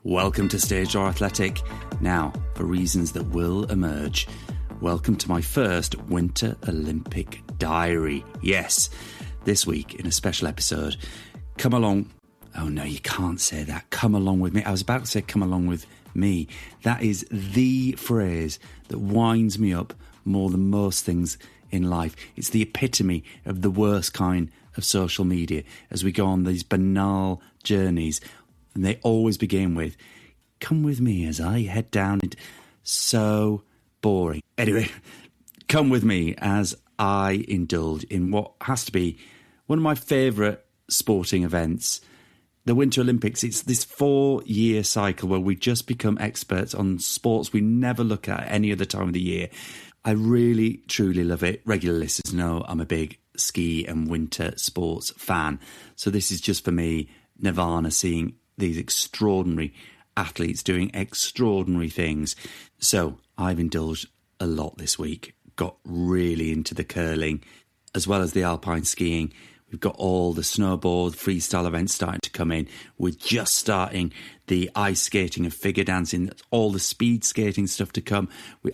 Welcome to Stage Door Athletic. Now, for reasons that will emerge, welcome to my first Winter Olympic diary. Yes, this week in a special episode, come along. Oh no, you can't say that. Come along with me. I was about to say come along with me. That is the phrase that winds me up more than most things in life. It's the epitome of the worst kind of social media as we go on these banal journeys. And they always begin with, come with me as I head down. So boring. Anyway, come with me as I indulge in what has to be one of my favourite sporting events, the Winter Olympics. It's this 4-year cycle where we just become experts on sports we never look at any other time of the year. I really, truly love it. Regular listeners know I'm a big ski and winter sports fan. So this is just for me, nirvana, seeing these extraordinary athletes doing extraordinary things. So I've indulged a lot this week, got really into the curling as well as the alpine skiing. We've got all the snowboard freestyle events starting to come in. We're just starting the ice skating and figure dancing, all the speed skating stuff to come.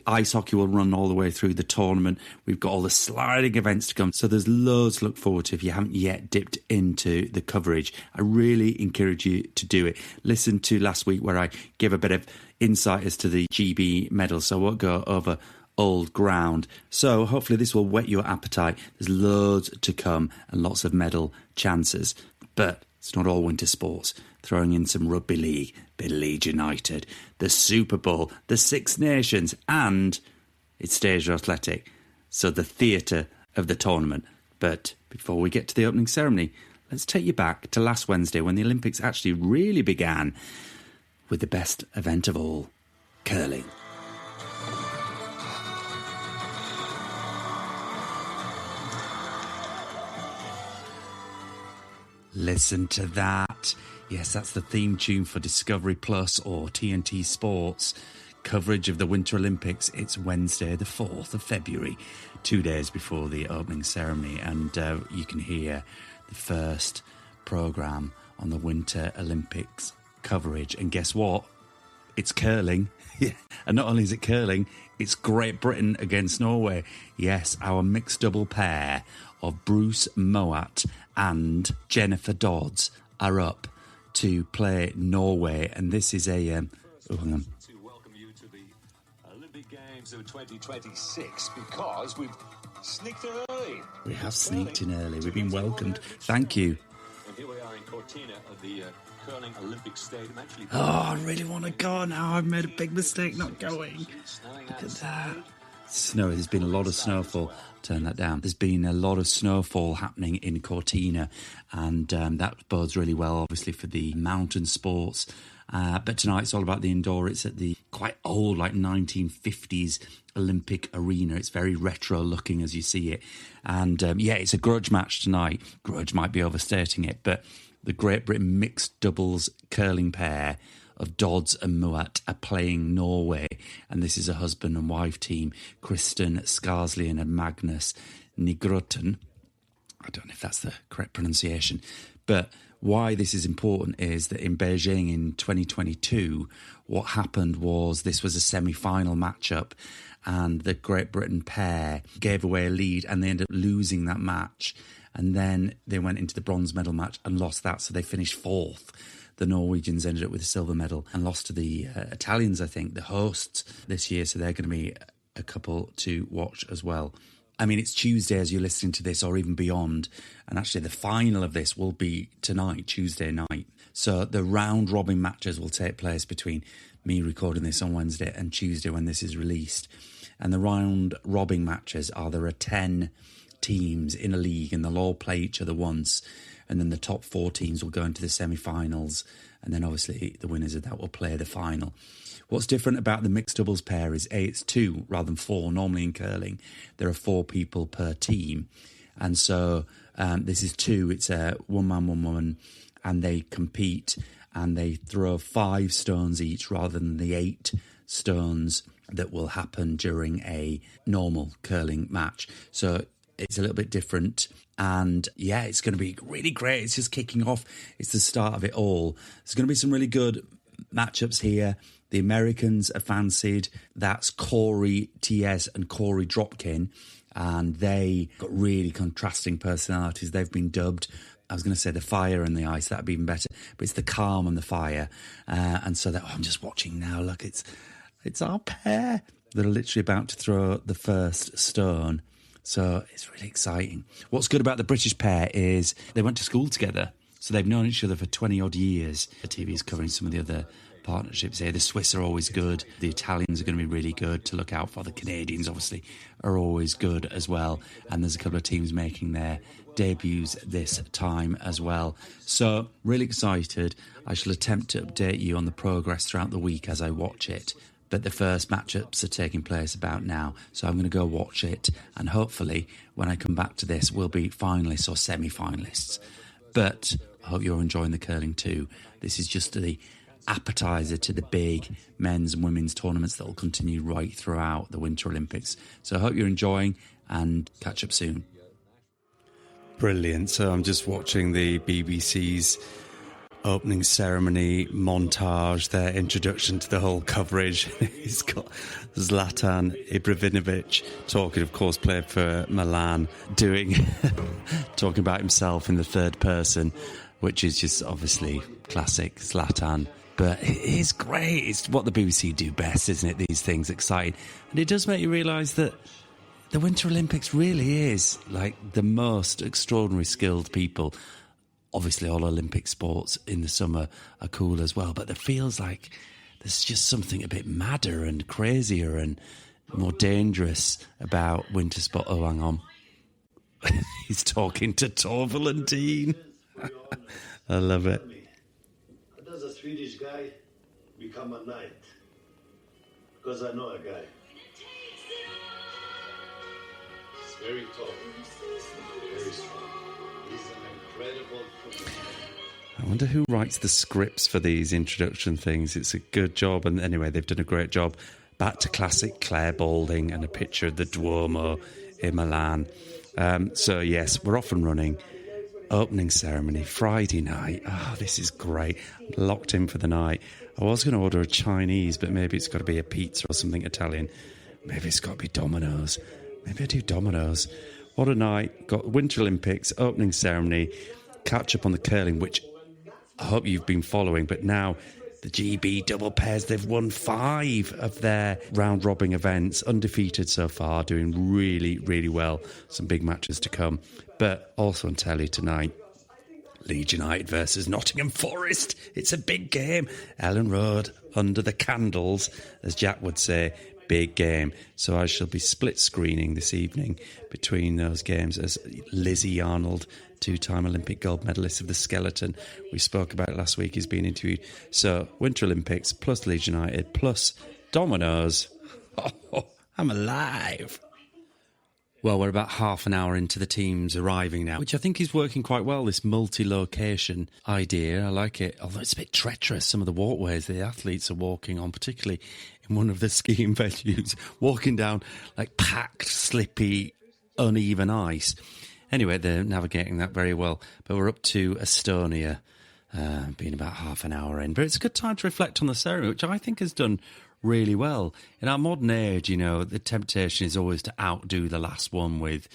Ice hockey will run all the way through the tournament. We've got all the sliding events to come. So there's loads to look forward to if you haven't yet dipped into the coverage. I really encourage you to do it. Listen to last week where I gave a bit of insight as to the GB medal, so I won't go over old ground. So hopefully this will whet your appetite. There's loads to come and lots of medal chances. But it's not all winter sports. Throwing in some rugby league, bit of Leeds United, the Super Bowl, the Six Nations, and it's Stage Door Athletic. So the theatre of the tournament. But before we get to the opening ceremony, let's take you back to last Wednesday when the Olympics actually really began with the best event of all, curling. Listen to that. Yes, that's the theme tune for Discovery Plus or TNT Sports coverage of the Winter Olympics. It's Wednesday, the 4th of February, 2 days before the opening ceremony. And you can hear the first programme on the Winter Olympics coverage. And guess what? It's curling. And not only is it curling, it's Great Britain against Norway. Yes, our mixed double pair of Bruce Moat and Jennifer Dodds are up to play Norway, and this is a hang on. To welcome you to the Olympic Games of 2026 because we've sneaked in early. We have sneaked in early. We've been welcomed. Thank you. And here we are in Cortina at the curling Olympic Stadium. Actually, I really want to go now. I've made a big mistake not going. Look at that. Snow. There's been a lot of snowfall. Turn that down. There's been a lot of snowfall happening in Cortina, and that bodes really well, obviously, for the mountain sports. But tonight it's all about the indoor. It's at the quite old, like 1950s Olympic arena. It's very retro looking as you see it. And it's a grudge match tonight. Grudge might be overstating it, but the Great Britain mixed doubles curling pair of Dodds and Moat are playing Norway, and this is a husband and wife team, Kristen Skarslian and Magnus Nigroten. I don't know if that's the correct pronunciation, but why this is important is that in Beijing in 2022, what happened was this was a semi-final matchup, and the Great Britain pair gave away a lead, and they ended up losing that match, and then they went into the bronze medal match and lost that, so they finished fourth. The Norwegians ended up with a silver medal and lost to the Italians, I think, the hosts this year. So they're going to be a couple to watch as well. I mean, it's Tuesday as you're listening to this, or even beyond. And actually, the final of this will be tonight, Tuesday night. So the round robin matches will take place between me recording this on Wednesday and Tuesday when this is released. And the round robin matches are there are 10 teams in a league, and they'll all play each other once. And then the top 4 teams will go into the semi-finals, and then obviously the winners of that will play the final. What's different about the mixed doubles pair is it's 2 rather than 4. Normally in curling, there are 4 people per team, and so this is 2. It's a one man, one woman, and they compete and they throw 5 stones each rather than the 8 stones that will happen during a normal curling match. So it's a little bit different. And yeah, it's going to be really great. It's just kicking off. It's the start of it all. There's going to be some really good matchups here. The Americans are fancied. That's Corey T.S. and Corey Dropkin. And they got really contrasting personalities. They've been dubbed, I was going to say the fire and the ice, that'd be even better, but it's the calm and the fire. And so I'm just watching now, look, it's our pair. They're literally about to throw the first stone. So it's really exciting. What's good about the British pair is they went to school together. So they've known each other for 20-odd years. The TV is covering some of the other partnerships here. The Swiss are always good. The Italians are going to be really good to look out for. The Canadians, obviously, are always good as well. And there's a couple of teams making their debuts this time as well. So, really excited. I shall attempt to update you on the progress throughout the week as I watch it. But the first matchups are taking place about now. So I'm going to go watch it. And hopefully, when I come back to this, we'll be finalists or semi-finalists. But I hope you're enjoying the curling too. This is just the appetizer to the big men's and women's tournaments that will continue right throughout the Winter Olympics. So I hope you're enjoying and catch up soon. Brilliant. So I'm just watching the BBC's opening ceremony montage, their introduction to the whole coverage. He's got Zlatan Ibrahimovic talking, of course, played for Milan, talking about himself in the third person, which is just obviously classic Zlatan. But it is great. It's what the BBC do best, isn't it? These things, exciting. And it does make you realise that the Winter Olympics really is like the most extraordinary skilled people. Obviously, all Olympic sports in the summer are cool as well, but it feels like there's just something a bit madder and crazier and more dangerous about winter sport. Oh, hang on. He's talking to Tor Valentin. I love it. Does a Swedish guy become a knight? Because I know a guy. He's very tall, very strong. He's an incredible footballer. I wonder who writes the scripts for these introduction things. It's a good job. And anyway, they've done a great job. Back to classic Claire Balding and a picture of the Duomo in Milan. So, yes, we're off and running. Opening ceremony, Friday night. Oh, this is great. Locked in for the night. I was going to order a Chinese, but maybe it's got to be a pizza or something Italian. Maybe it's got to be Domino's. Maybe I do Domino's. What a night. Got Winter Olympics, opening ceremony, catch up on the curling, which I hope you've been following. But now the GB double pairs, they've won 5 of their round-robin events, undefeated so far, doing really, really well. Some big matches to come. But also on telly tonight, Leeds United versus Nottingham Forest. It's a big game. Ellen Road under the candles, as Jack would say. Big game. So I shall be split screening this evening between those games as Lizzie Arnold, 2-time Olympic gold medalist of the skeleton. We spoke about it last week. He's been interviewed. So Winter Olympics plus Leeds United plus Domino's. Oh, I'm alive. Well, we're about half an hour into the teams arriving now, which I think is working quite well, this multi-location idea. I like it, although it's a bit treacherous, some of the walkways the athletes are walking on, particularly in one of the skiing venues, walking down like packed, slippy, uneven ice. Anyway, they're navigating that very well. But we're up to Estonia, being about half an hour in. But it's a good time to reflect on the ceremony, which I think has done really well. In our modern age, you know, the temptation is always to outdo the last one with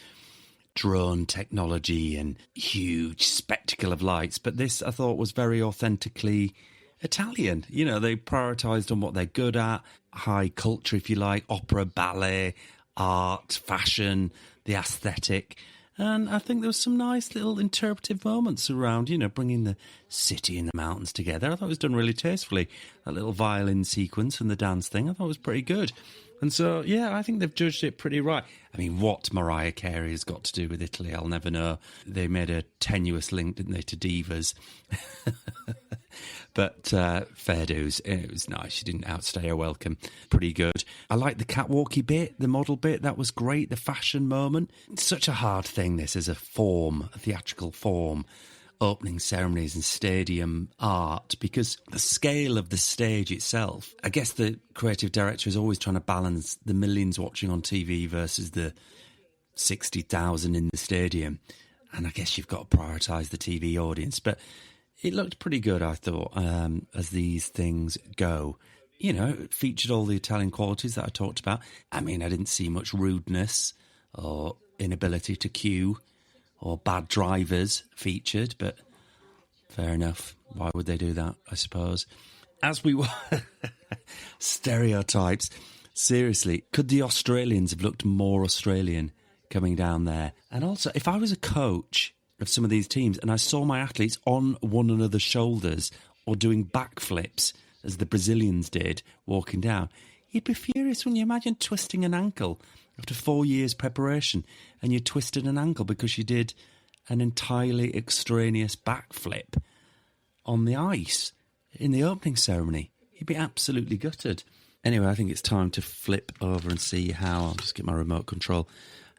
drone technology and huge spectacle of lights. But this, I thought, was very authentically Italian. You know, they prioritised on what they're good at, high culture, if you like, opera, ballet, art, fashion, the aesthetic. And I think there was some nice little interpretive moments around, you know, bringing the city and the mountains together. I thought it was done really tastefully. That little violin sequence and the dance thing, I thought was pretty good. And so, yeah, I think they've judged it pretty right. I mean, what Mariah Carey has got to do with Italy, I'll never know. They made a tenuous link, didn't they, to divas? But fair dues. It was nice. She didn't outstay her welcome. Pretty good. I like the catwalky bit, the model bit. That was great. The fashion moment. It's such a hard thing, this, as a form, a theatrical form. Opening ceremonies and stadium art, because the scale of the stage itself, I guess the creative director is always trying to balance the millions watching on TV versus the 60,000 in the stadium. And I guess you've got to prioritise the TV audience. But It looked pretty good, I thought, as these things go. You know, it featured all the Italian qualities that I talked about. I mean, I didn't see much rudeness or inability to queue or bad drivers featured, but fair enough. Why would they do that, I suppose? As we were... Stereotypes. Seriously, could the Australians have looked more Australian coming down there? And also, if I was a coach of some of these teams and I saw my athletes on one another's shoulders or doing backflips, as the Brazilians did, walking down, you'd be furious when you imagine twisting an ankle after 4 years preparation and you twisted an ankle because you did an entirely extraneous backflip on the ice in the opening ceremony. You'd be absolutely gutted. Anyway, I think it's time to flip over and see how, I'll just get my remote control,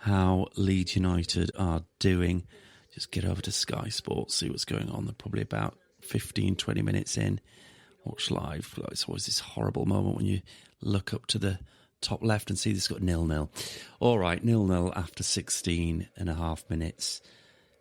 how Leeds United are doing. Just get over to Sky Sports, see what's going on. They're probably about 15, 20 minutes in. Watch live. It's always this horrible moment when you look up to the top left and see this got 0-0. All right, 0-0 after 16 and a half minutes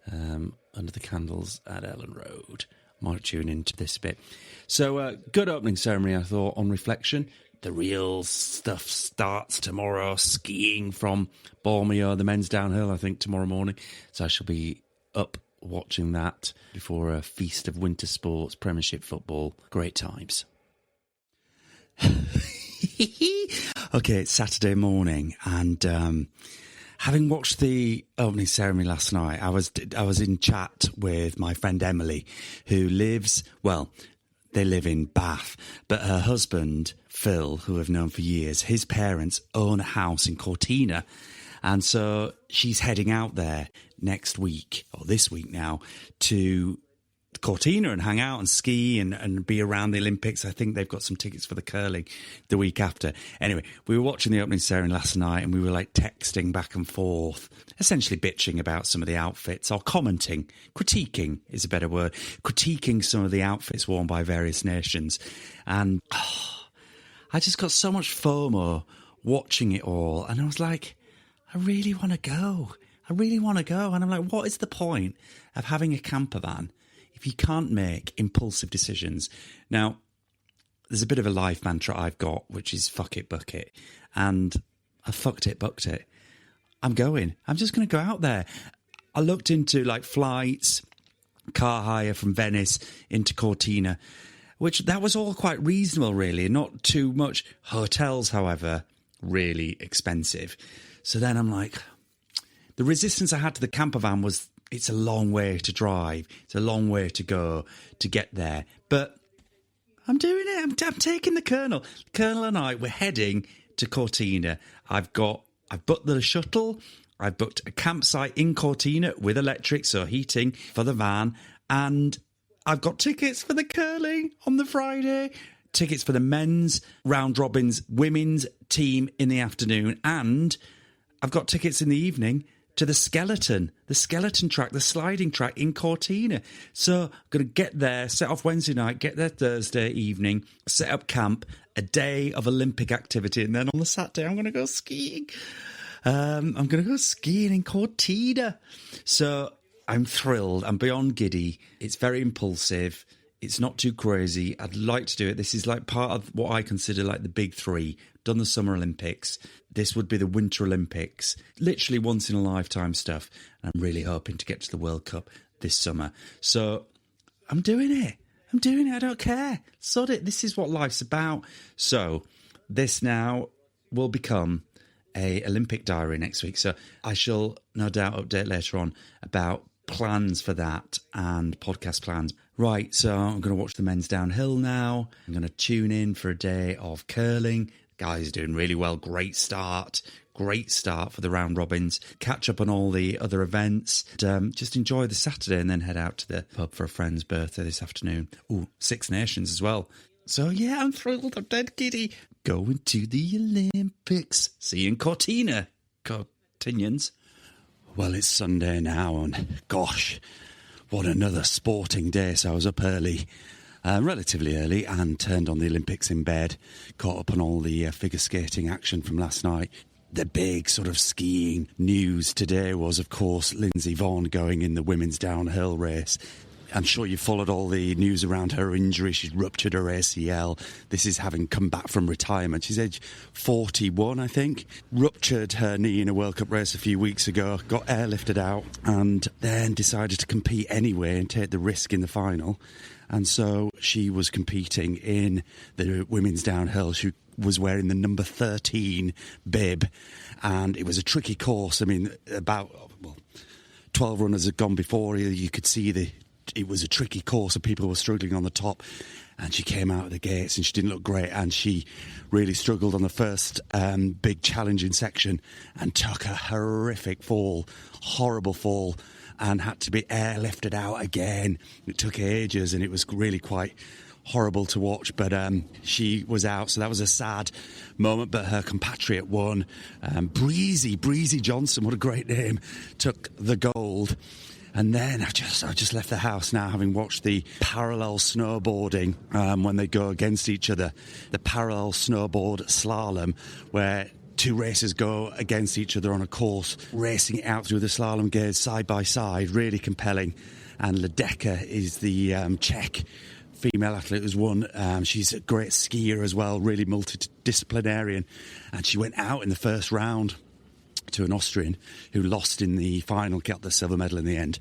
under the candles at Ellen Road. Might tune into this bit. So, good opening ceremony, I thought, on reflection. The real stuff starts tomorrow, skiing from Bormio, the men's downhill, I think, tomorrow morning. So I shall be up watching that before a feast of winter sports, Premiership football. Great times. Okay, it's Saturday morning, and having watched the opening ceremony last night, I was in chat with my friend Emily, who lives, well, they live in Bath, but her husband, Phil, who I've known for years, his parents own a house in Cortina. And so she's heading out there next week, or this week now, to Cortina and hang out and ski and be around the Olympics. I think they've got some tickets for the curling the week after. Anyway, we were watching the opening ceremony last night and we were like texting back and forth, essentially bitching about some of the outfits, or commenting. Critiquing is a better word. Critiquing some of the outfits worn by various nations. And I just got so much FOMO watching it all. And I was like, I really want to go. I really want to go. And I'm like, what is the point of having a camper van if you can't make impulsive decisions? Now, there's a bit of a life mantra I've got, which is fuck it, buck it. And I fucked it, bucked it. I'm going. I'm just going to go out there. I looked into like flights, car hire from Venice into Cortina, which that was all quite reasonable, really. Not too much. Hotels, however, really expensive. So then I'm like, the resistance I had to the camper van was, it's a long way to drive. It's a long way to go to get there. But I'm doing it. I'm taking the Colonel. Colonel and I, we're heading to Cortina. I've booked the shuttle. I've booked a campsite in Cortina with electric, so heating for the van. And I've got tickets for the curling on the Friday, tickets for the men's round robins women's team in the afternoon, and I've got tickets in the evening to the skeleton track, the sliding track in Cortina. So I'm going to get there, set off Wednesday night, get there Thursday evening, set up camp, a day of Olympic activity, and then on the Saturday I'm going to go skiing. I'm going to go skiing in Cortina. So I'm thrilled. I'm beyond giddy. It's very impulsive. It's not too crazy. I'd like to do it. This is like part of what I consider like the big three. Done the Summer Olympics. This would be the Winter Olympics. Literally once in a lifetime stuff. And I'm really hoping to get to the World Cup this summer. So I'm doing it. I don't care. Sod it. This is what life's about. So this now will become a Olympic diary next week. So I shall no doubt update later on about plans for that and podcast plans. Right, so I'm going to watch the men's downhill now. I'm going to tune in for a day of curling. Guys are doing really well. Great start for the round robins. Catch up on all the other events. Just enjoy the Saturday and then head out to the pub for a friend's birthday this afternoon. Ooh, Six Nations as well. So yeah, I'm thrilled. I'm dead giddy. Going to the Olympics. See you in Cortina, Cortinians. Well, it's Sunday now, and gosh, what another sporting day. So I was up early, relatively early, and turned on the Olympics in bed, caught up on all the figure skating action from last night. The big sort of skiing news today was, of course, Lindsey Vonn going in the women's downhill race. I'm sure you followed all the news around her injury. She's ruptured her ACL. This is having come back from retirement. She's age 41, I think. Ruptured her knee in a World Cup race a few weeks ago, got airlifted out, and then decided to compete anyway and take the risk in the final. And so she was competing in the women's downhill. She was wearing the number 13 bib, and it was a tricky course. I mean, 12 runners had gone before. You could see it was a tricky course and people were struggling on the top, and she came out of the gates and she didn't look great, and she really struggled on the first big challenging section and took a horrific fall, horrible fall, and had to be airlifted out again. It took ages and it was really quite horrible to watch, but she was out, so that was a sad moment. But her compatriot won. Breezy Johnson, what a great name, took the gold. And then I just left the house now, having watched the parallel snowboarding when they go against each other, the parallel snowboard slalom, where two racers go against each other on a course, racing it out through the slalom gears side by side, really compelling. And Ledecka is the Czech female athlete who's won. She's a great skier as well, really multidisciplinarian, and she went out in the first round to an Austrian who lost in the final, got the silver medal in the end.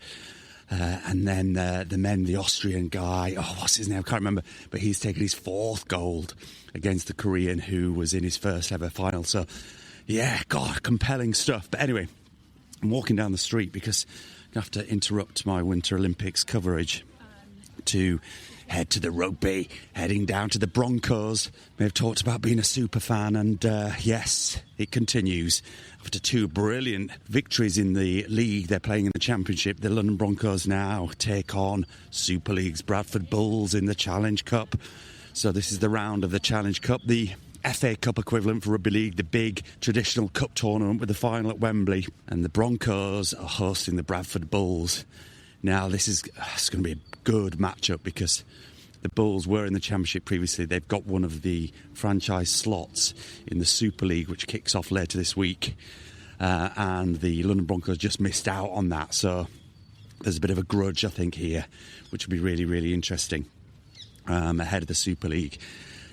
And then the Austrian guy, what's his name? I can't remember, but he's taken his fourth gold against the Korean who was in his first ever final. So, yeah, God, compelling stuff. But anyway, I'm walking down the street because I have to interrupt my Winter Olympics coverage to head to the rugby, heading down to the Broncos. We have talked about being a super fan, and yes, it continues. After two brilliant victories in the league, they're playing in the Championship. The London Broncos now take on Super League's Bradford Bulls in the Challenge Cup. So this is the round of the Challenge Cup, the FA Cup equivalent for Rugby League, the big traditional cup tournament with the final at Wembley. And the Broncos are hosting the Bradford Bulls. Now, it's going to be a good matchup because the Bulls were in the Championship previously. They've got one of the franchise slots in the Super League, which kicks off later this week. And the London Broncos just missed out on that. So there's a bit of a grudge, I think, here, which will be really, really interesting ahead of the Super League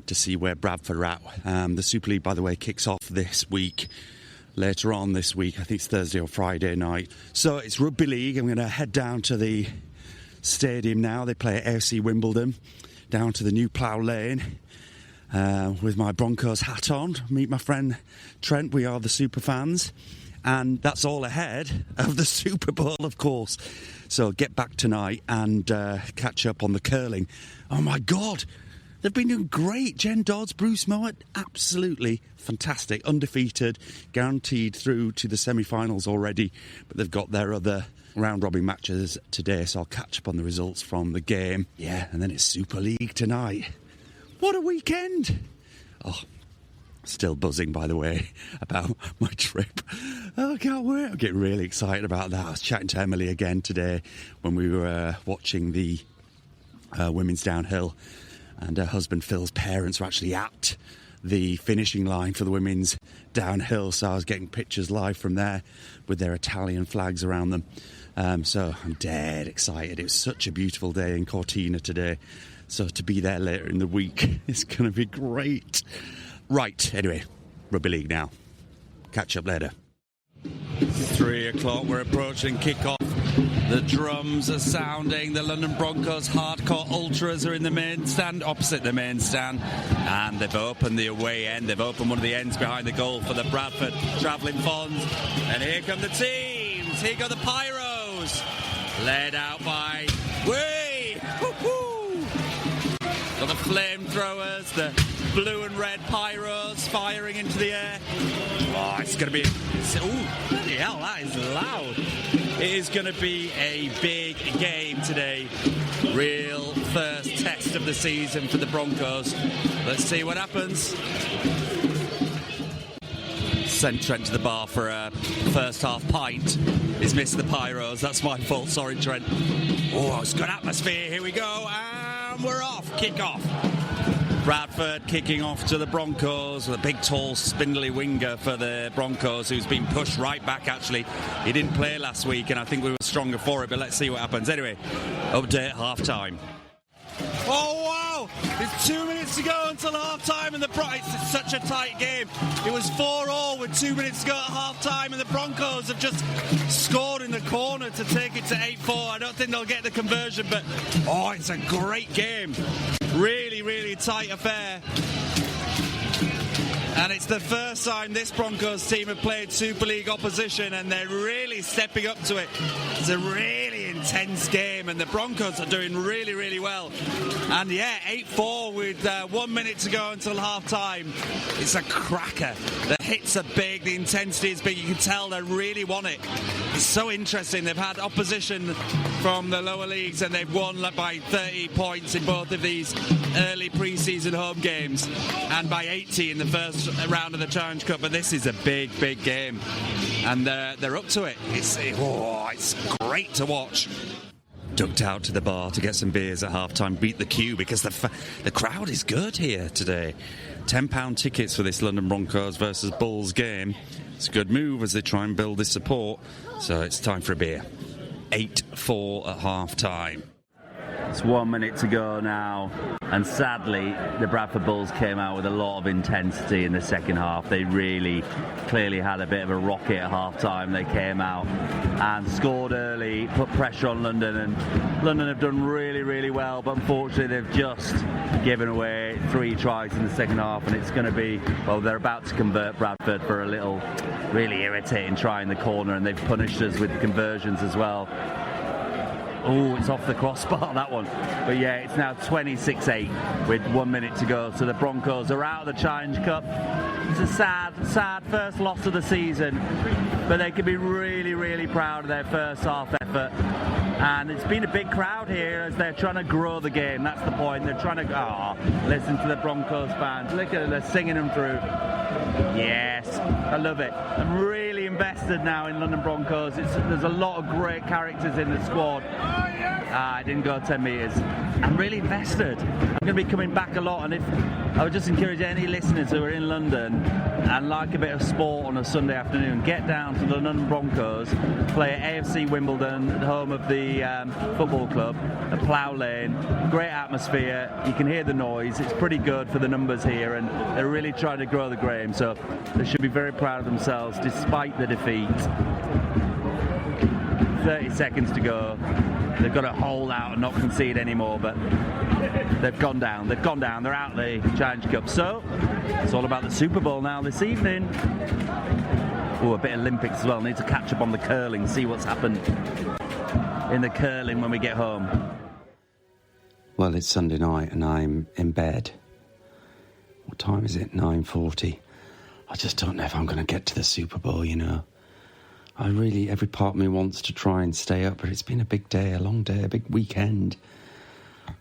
to see where Bradford are at. The Super League, by the way, kicks off this week. Later on this week, I think it's Thursday or Friday night. So it's Rugby League. I'm going to head down to the stadium now. They play at AFC Wimbledon, down to the New Plough Lane with my Broncos hat on. Meet my friend Trent. We are the super fans. And that's all ahead of the Super Bowl, of course. So get back tonight and catch up on the curling. Oh, my God. They've been doing great. Jenn Dodds, Bruce Mowat, absolutely fantastic. Undefeated, guaranteed through to the semi-finals already. But they've got their other round-robin matches today, so I'll catch up on the results from the game. Yeah, and then it's Super League tonight. What a weekend! Oh, still buzzing, by the way, about my trip. Oh, I can't wait. I'm getting really excited about that. I was chatting to Emily again today when we were watching the women's downhill. And her husband Phil's parents were actually at the finishing line for the women's downhill. So I was getting pictures live from there with their Italian flags around them. So I'm dead excited. It was such a beautiful day in Cortina today. So to be there later in the week is going to be great. Right, anyway, Rugby League now. Catch up later. 3 o'clock, we're approaching kick-off. The drums are sounding. The London Broncos hardcore ultras are in the main stand, opposite the main stand. And they've opened the away end. They've opened one of the ends behind the goal for the Bradford travelling Fonz. And here come the teams. Here go the Pyros. Led out by... Whee! Woo-hoo! Got the flamethrowers, the blue and red Pyros firing into the air. Oh, it's going to be... Oh, bloody hell, that is loud. It is going to be a big game today. Real first test of the season for the Broncos. Let's see what happens. Sent Trent to the bar for a first half pint. He's missed the Pyros. That's my fault. Sorry, Trent. Oh, it's good atmosphere. Here we go. And we're off. Kick off. Bradford kicking off to the Broncos with a big, tall, spindly winger for the Broncos who's been pushed right back, actually. He didn't play last week, and I think we were stronger for it, but let's see what happens. Anyway, update half-time. Oh, wow! There's 2 minutes to go until half-time, and it's such a tight game. It was 4-4 with 2 minutes to go at half-time, and the Broncos have just scored in the corner to take it to 8-4. I don't think they'll get the conversion, but, it's a great game. Really, really tight affair. And it's the first time this Broncos team have played Super League opposition, and they're really stepping up to it. It's a really intense game, and the Broncos are doing really, really well. And 8-4 with 1 minute to go until half-time. It's a cracker. The hits are big, the intensity is big. You can tell they really want it. It's so interesting. They've had opposition from the lower leagues, and they've won by 30 points in both of these early pre-season home games, and by 80 in the first round of the Challenge Cup. But this is a big, big game, and they're up to it. It's great to watch. Ducked out to the bar to get some beers at half-time, beat the queue, because the crowd is good here today. £10 tickets for this London Broncos versus Bulls game. It's a good move as they try and build this support. So it's time for a beer. 8-4 at half-time. It's 1 minute to go now, and sadly the Bradford Bulls came out with a lot of intensity in the second half. They really clearly had a bit of a rocket at half-time. They came out and scored early, put pressure on London, and London have done really, really well, but unfortunately they've just given away 3 tries in the second half, and it's going to be, they're about to convert Bradford for a little really irritating try in the corner, and they've punished us with the conversions as well. Oh, it's off the crossbar, that one. But it's now 26-8 with 1 minute to go. So the Broncos are out of the Challenge Cup. It's a sad first loss of the season. But they can be really, really proud of their first half effort. And it's been a big crowd here as they're trying to grow the game. That's the point. They're trying to listen to the Broncos fans. Look at it, they're singing them through. Yes, I love it. I'm really invested now in London Broncos. There's a lot of great characters in the squad. I didn't go 10 metres. I'm really invested. I'm going to be coming back a lot, and I would just encourage any listeners who are in London and like a bit of sport on a Sunday afternoon, get down to the London Broncos, play at AFC Wimbledon, the home of the football club, at Plough Lane. Great atmosphere. You can hear the noise. It's pretty good for the numbers here, and they're really trying to grow the game, so they should be very proud of themselves despite the defeat. 30 seconds to go. They've got to hold out and not concede anymore, but they've gone down. They're out the Challenge Cup. So it's all about the Super Bowl now this evening. A bit of Olympics as well. Need to catch up on the curling, see what's happened in the curling when we get home. Well, it's Sunday night and I'm in bed. What time is it? 9:40. I just don't know if I'm going to get to the Super Bowl, every part of me wants to try and stay up, but it's been a big day, a long day, a big weekend.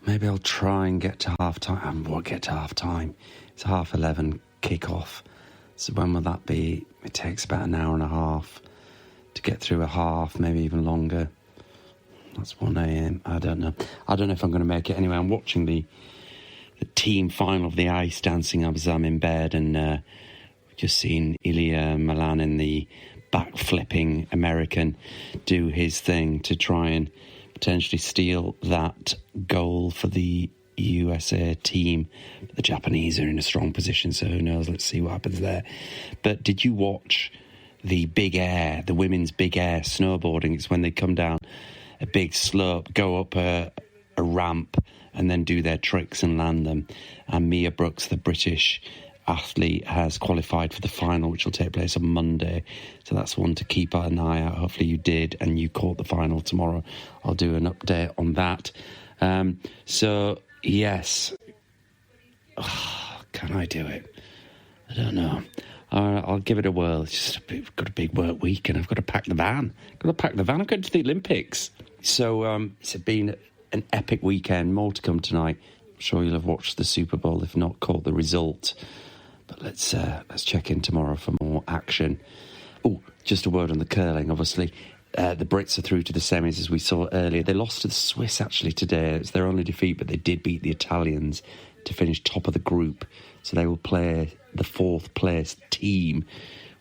Maybe I'll try and get to half-time. I won't get to half-time. It's 11:30 kick-off. So when will that be? It takes about an hour and a half to get through a half, maybe even longer. That's 1 a.m. I don't know. I don't know if I'm going to make it. Anyway, I'm watching the team final of the ice dancing as I'm in bed, and just seen Ilya Milanin, the back-flipping American, do his thing to try and potentially steal that goal for the USA team. The Japanese are in a strong position, so who knows? Let's see what happens there. But did you watch the big air, the women's big air snowboarding? It's when they come down a big slope, go up a ramp, and then do their tricks and land them. And Mia Brooks, the British athlete, has qualified for the final, which will take place on Monday. So that's one to keep an eye out. Hopefully you did and you caught the final tomorrow. I'll do an update on that. So yes, can I do it? I don't know. I'll give it a whirl. It's just we've got a big work week and I've got to pack the van. I'm going to the Olympics. So it's been an epic weekend. More to come tonight. I'm sure you'll have watched the Super Bowl, if not caught the result. But let's check in tomorrow for more action. Oh, just a word on the curling. Obviously, the Brits are through to the semis, as we saw earlier. They lost to the Swiss, actually, today. It's their only defeat, but they did beat the Italians to finish top of the group. So they will play the fourth place team,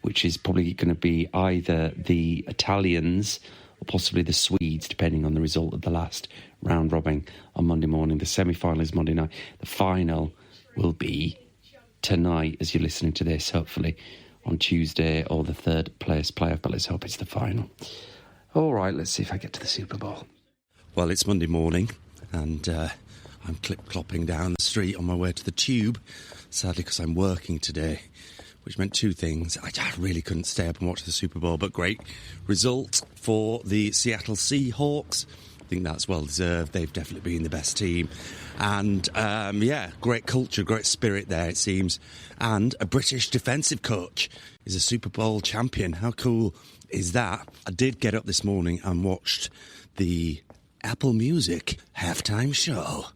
which is probably going to be either the Italians or possibly the Swedes, depending on the result of the last round robin on Monday morning. The semi-final is Monday night. The final will be tonight, as you're listening to this, hopefully on Tuesday, or the third place playoff, but let's hope it's the final. All right, let's see if I get to the Super Bowl. Well, it's Monday morning, and I'm clip-clopping down the street on my way to the tube, sadly because I'm working today, which meant two things. I really couldn't stay up and watch the Super Bowl, but great result for the Seattle Seahawks. I think that's well deserved. They've definitely been the best team. And, great culture, great spirit there, it seems. And a British defensive coach is a Super Bowl champion. How cool is that? I did get up this morning and watched the Apple Music halftime show.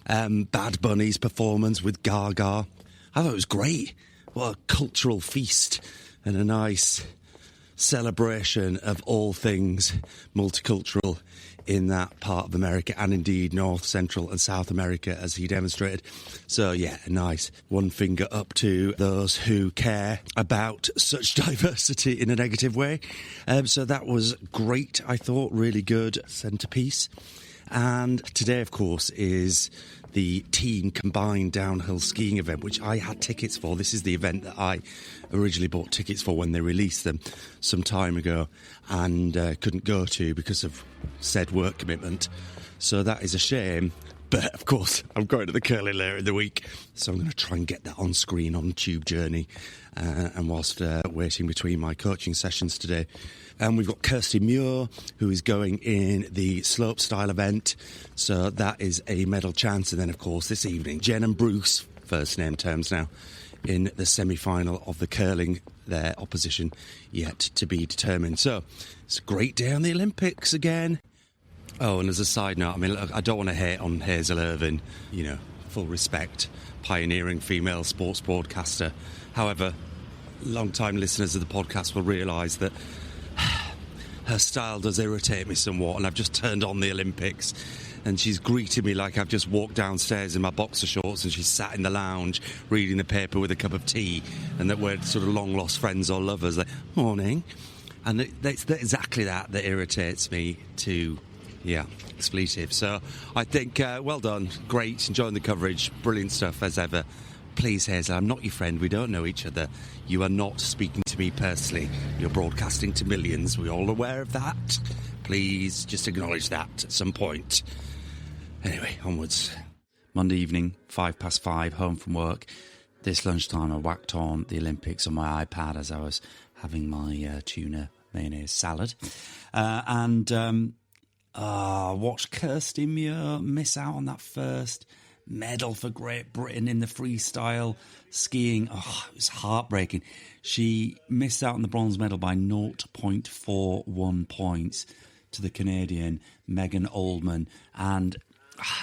Bad Bunny's performance with Gaga. I thought it was great. What a cultural feast and a nice celebration of all things multicultural in that part of America, and indeed North, Central and South America, as he demonstrated. So yeah, a nice one finger up to those who care about such diversity in a negative way. So that was great, I thought, really good centrepiece. And today, of course, is the team combined downhill skiing event, which I had tickets for. This is the event that I originally bought tickets for when they released them some time ago, and couldn't go to because of said work commitment. So that is a shame. But, of course, I'm going to the curling later in the week, so I'm going to try and get that on screen on Tube Journey, and whilst waiting between my coaching sessions today. And we've got Kirsty Muir, who is going in the slopestyle event, so that is a medal chance. And then, of course, this evening, Jenn and Bruce, first name terms now, in the semi-final of the curling, their opposition yet to be determined. So it's a great day on the Olympics again. Oh, and as a side note, I mean, look, I don't want to hate on Hazel Irvine, you know, full respect, pioneering female sports broadcaster. However, long-time listeners of the podcast will realise that her style does irritate me somewhat, and I've just turned on the Olympics and she's greeted me like I've just walked downstairs in my boxer shorts and she's sat in the lounge reading the paper with a cup of tea, and that we're sort of long-lost friends or lovers. Like, morning. And it's exactly that irritates me too. Yeah, expletive. So I think, well done, great, enjoying the coverage, brilliant stuff as ever. Please, Hazel, I'm not your friend, we don't know each other. You are not speaking to me personally. You're broadcasting to millions, we're all aware of that. Please, just acknowledge that at some point. Anyway, onwards. Monday evening, 5:05, home from work. This lunchtime I whacked on the Olympics on my iPad as I was having my tuna mayonnaise salad. Watched Kirsty Muir miss out on that first medal for Great Britain in the freestyle skiing. Oh, it was heartbreaking. She missed out on the bronze medal by 0.41 points to the Canadian Megan Oldman, and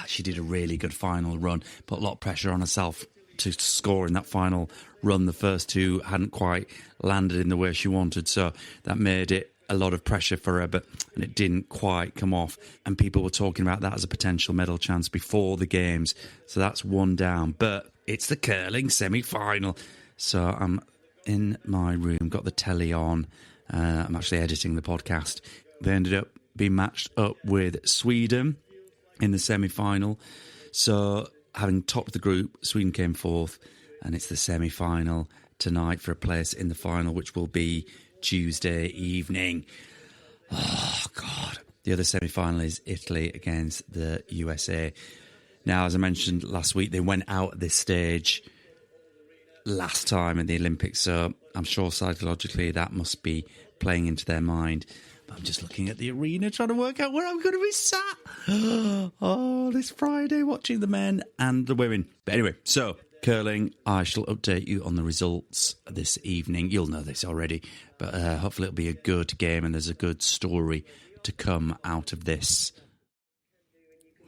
she did a really good final run, put a lot of pressure on herself to score in that final run. The first two hadn't quite landed in the way she wanted, so that made it a lot of pressure for her, and it didn't quite come off. And people were talking about that as a potential medal chance before the games. So that's one down. But it's the curling semi-final. So I'm in my room, got the telly on. I'm actually editing the podcast. They ended up being matched up with Sweden in the semi-final. So having topped the group, Sweden came fourth. And it's the semi-final tonight for a place in the final, which will be Tuesday evening. Oh, God. The other semi-final is Italy against the USA. Now, as I mentioned last week, they went out at this stage last time in the Olympics, so I'm sure psychologically that must be playing into their mind. But I'm just looking at the arena trying to work out where I'm going to be sat. Oh, this Friday watching the men and the women. But anyway, so curling, I shall update you on the results this evening. You'll know this already, but hopefully it'll be a good game and there's a good story to come out of this.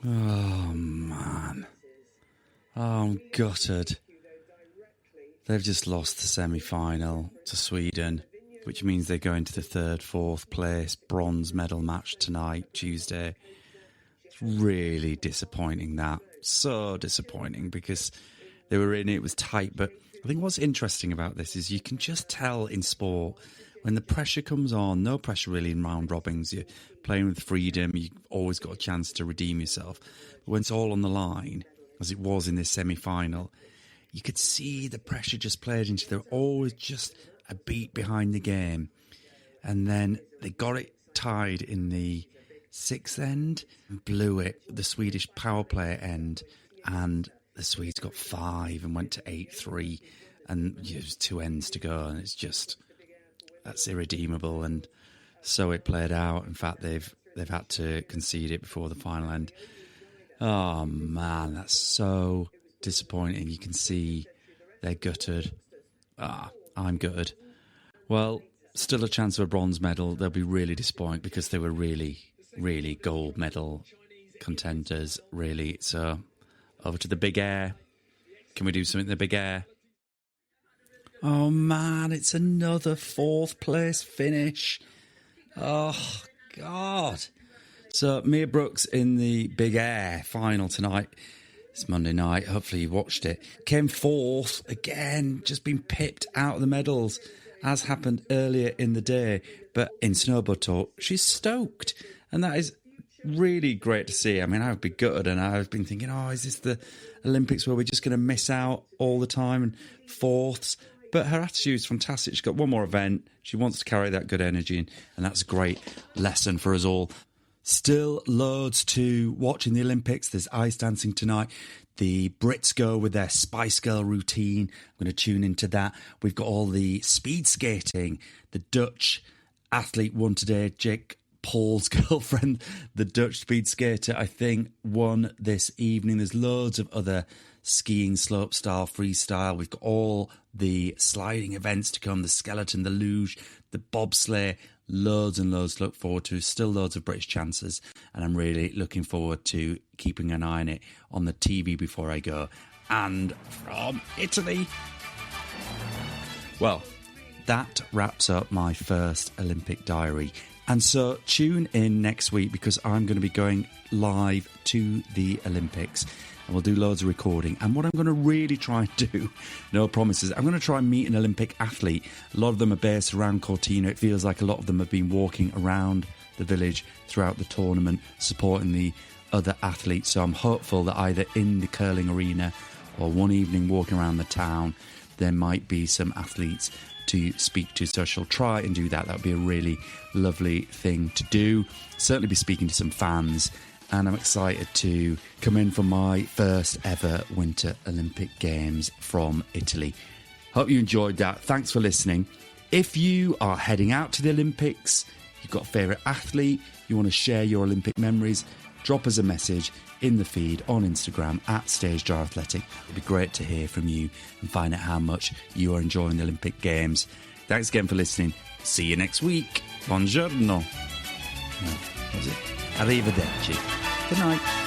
Oh, man. Oh, I'm gutted. They've just lost the semi-final to Sweden, which means they go into the third, fourth place bronze medal match tonight, Tuesday. It's really disappointing, that. So disappointing, because they were in it, it was tight. But I think what's interesting about this is you can just tell in sport, when the pressure comes on, no pressure really in round robins, you're playing with freedom, you've always got a chance to redeem yourself. But when it's all on the line, as it was in this semi-final, you could see the pressure just played into, they're always just a beat behind the game. And then they got it tied in the sixth end and blew it, the Swedish power play end, and the Swedes got 5 and went to 8-3, and there's 2 ends to go, and it's just, that's irredeemable. And so it played out. In fact, they've had to concede it before the final end. Oh man, that's so disappointing. You can see they're gutted. I'm gutted. Well, still a chance of a bronze medal. They'll be really disappointed, because they were really, really gold medal contenders, really. So over to the big air. Can we do something in the big air? Oh man, it's another 4th place finish. Oh God. So Mia Brooks in the big air final tonight. It's Monday night. Hopefully you watched it. Came 4th again, just been pipped out of the medals, as happened earlier in the day. But in snowboard talk, she's stoked, and that is really great to see. I mean, I've been gutted, and I've been thinking, is this the Olympics where we're just going to miss out all the time and 4ths? But her attitude's fantastic. She's got one more event. She wants to carry that good energy, and that's a great lesson for us all. Still loads to watch in the Olympics. There's ice dancing tonight. The Brits go with their Spice Girl routine. I'm going to tune into that. We've got all the speed skating. The Dutch athlete won today, Jake Paul's girlfriend, the Dutch speed skater, I think, won this evening. There's loads of other skiing, slopestyle, freestyle. We've got all the sliding events to come, the skeleton, the luge, the bobsleigh, loads and loads to look forward to. Still loads of British chances, and I'm really looking forward to keeping an eye on it on the TV before I go. And from Italy, well, that wraps up my first Olympic diary. And so tune in next week, because I'm going to be going live to the Olympics, and we'll do loads of recording. And what I'm going to really try and do, no promises, I'm going to try and meet an Olympic athlete. A lot of them are based around Cortina. It feels like a lot of them have been walking around the village throughout the tournament, supporting the other athletes. So I'm hopeful that either in the curling arena or one evening walking around the town, there might be some athletes to speak to. So I shall try and do that. That would be a really lovely thing to do. Certainly be speaking to some fans. And I'm excited to come in for my first ever Winter Olympic Games from Italy. Hope you enjoyed that. Thanks for listening. If you are heading out to the Olympics, you've got a favourite athlete, you want to share your Olympic memories, drop us a message in the feed on Instagram at StageDriveAthletic. It'd be great to hear from you and find out how much you are enjoying the Olympic Games. Thanks again for listening. See you next week. Buongiorno. No, what was it? Arrivederci. Good night.